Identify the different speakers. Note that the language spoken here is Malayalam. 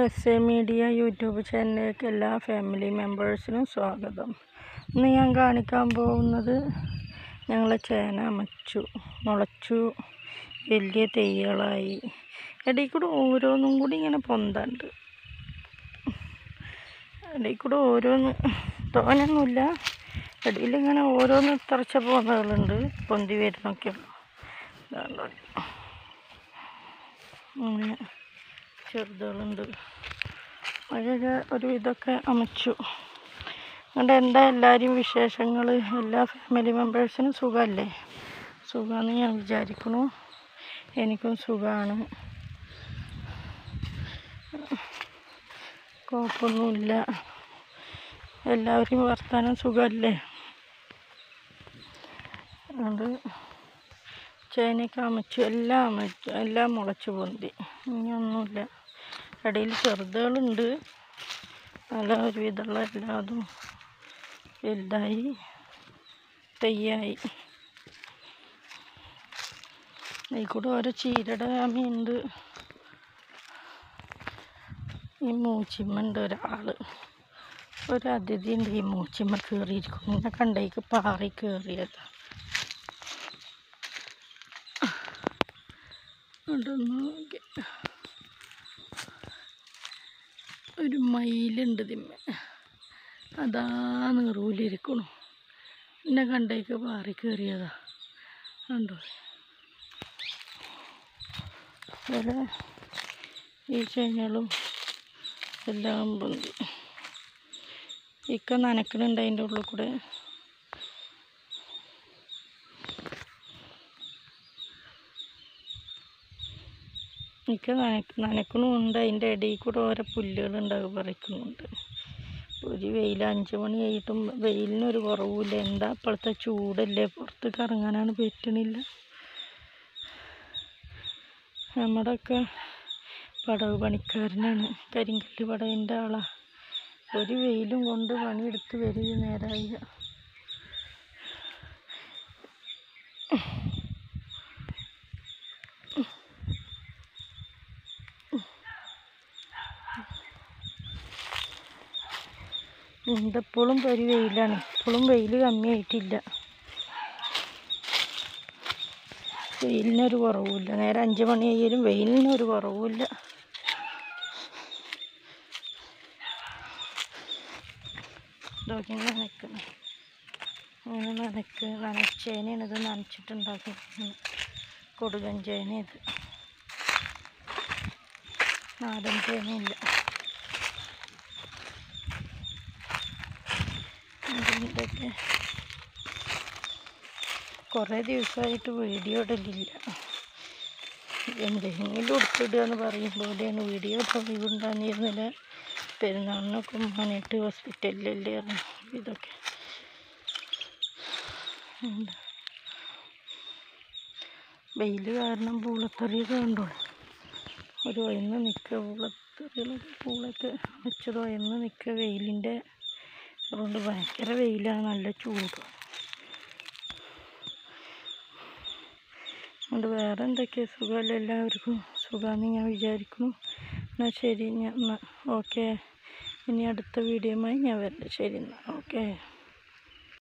Speaker 1: എസ് എ മീഡിയ യൂട്യൂബ് ചാനലിലേക്ക് എല്ലാ ഫാമിലി മെമ്പേഴ്സിനും സ്വാഗതം. ഇന്ന് ഞാൻ കാണിക്കാൻ പോകുന്നത് ഞങ്ങളെ ചേന മുളച്ചു വലിയ തൈകളായി. ഇടയിൽ കൂടെ ഓരോന്നും കൂടി ഇങ്ങനെ പൊന്താണ്ട്, ഇടയിൽ കൂടെ ഓരോന്ന് തോനൊന്നുമില്ല, ഇടയിലിങ്ങനെ ഓരോന്ന് തറച്ച പോകുന്നതുണ്ട്, പൊന്തി വരുന്നൊക്കെയുള്ളൂ. അങ്ങനെ ചെറുതുകളുണ്ട്. മഴയൊക്കെ ഒരുവിധമൊക്കെ അമച്ചു. അതുകൊണ്ട് എന്താ എല്ലാവരും വിശേഷങ്ങൾ? എല്ലാ ഫാമിലി മെമ്പേഴ്സിനും സുഖമല്ലേ? സുഖമാണെന്ന് ഞാൻ വിചാരിക്കുന്നു. എനിക്കും സുഖമാണ്, കുഴപ്പമൊന്നുമില്ല. എല്ലാവരും വർത്താനം സുഖമല്ലേ? അത് ചേനയൊക്കെ അമച്ചു, എല്ലാം മുളച്ചു പൊന്തി. ഇനിയൊന്നുമില്ല. ഇടയിൽ ചെറുതുകളുണ്ട്. നല്ല ഒരുവിധമുള്ള എല്ലാതും വലുതായി തയ്യായി. അതിൽ കൂടെ ഓരോ ചീരയുടെ ആമയുണ്ട്. ഈ മൂച്ചിമ്മണ്ട് ഒരു അതിഥി ഉണ്ട്. ഈ മൂച്ചിമ്മ കയറിയിരിക്കുന്നു. ഇങ്ങനെ കണ്ടേക്ക് പാറി കയറിയത്. ഒരു മയിലുണ്ട് ഇതിന്മേൽ, അതാ നെറൂലിരിക്കണു. എന്നെ കണ്ടേക്ക് പാറി കയറിയതാ. കണ്ടോ? അതുപോലെ ഈ ചേനകളും എല്ലാം പൊന്തി. ഇക്ക നനക്കണുണ്ട് അതിൻ്റെ ഉള്ളിൽ കൂടെ. എനിക്ക് നനക്കണമുണ്ട്. അതിൻ്റെ ഇടയിൽ കൂടെ ഓരോ പുല്ലുകളുണ്ടാകും, പറിക്കുന്നുണ്ട്. ഒരു വെയിൽ 5 മണി ആയിട്ടും വെയിലിനൊരു കുറവുമില്ല. എന്താ ഇപ്പോഴത്തെ ചൂടല്ലേ, പുറത്തേക്ക് ഇറങ്ങാനാണ് പറ്റണില്ല. നമ്മുടെയൊക്കെ പടവ് പണിക്കാരനാണ്, കരിങ്കല്ല് പടവിൻ്റെ ആളാണ്. ഒരു വെയിലും കൊണ്ട് പണിയെടുത്ത് വരിക നേരായി. എപ്പോഴും ഒരു വെയിലാണ്, ഇപ്പോഴും വെയിൽ കമ്മിയായിട്ടില്ല. വെയിലിനൊരു കുറവുമില്ല. നേരെ 5 മണി ആയാലും വെയിലിനൊരു കുറവുമില്ല. ഇതൊക്കെ നനയ്ക്കണം. അങ്ങനെ നനച്ചേനയാണ് ഇത്. നനച്ചിട്ടുണ്ടാക്കി കൊടുകൻ ചേന. ഇത് നാടൻ ചേനയില്ല. ഇതിൻ്റെയൊക്കെ കുറേ ദിവസമായിട്ട് വീഡിയോ ഇടലില്ല. എന്തെങ്കിലും എടുത്തിടുക എന്ന് പറയുമ്പോഴാണ് വീഡിയോ ഒഴിവുണ്ടാകുന്നിരുന്നില്ല. പെരുന്നാളിനൊക്കെ ഉമ്മാനായിട്ട് ഹോസ്പിറ്റലിലല്ലായിരുന്നു. ഇതൊക്കെ വെയിൽ കാരണം പൂളത്തെറിയൊക്കെ കണ്ടോ, ഒരു ഒയന്ന് നിൽക്കുക. പൂളൊക്കെ വെച്ചത് ഒയന്ന് നിൽക്കുക വെയിലിൻ്റെ. അതുകൊണ്ട് ഭയങ്കര വെയിലാണ്, നല്ല ചൂട്. അതുകൊണ്ട് വേറെ എന്തൊക്കെയാണ്? സുഖമല്ല, എല്ലാവർക്കും സുഖമാണെന്ന് ഞാൻ വിചാരിക്കുന്നു. എന്നാൽ ശരി, ഓക്കെ. ഇനി അടുത്ത വീഡിയോയുമായി ഞാൻ വരട്ടെ. ശരി, എന്നാൽ ഓക്കെ.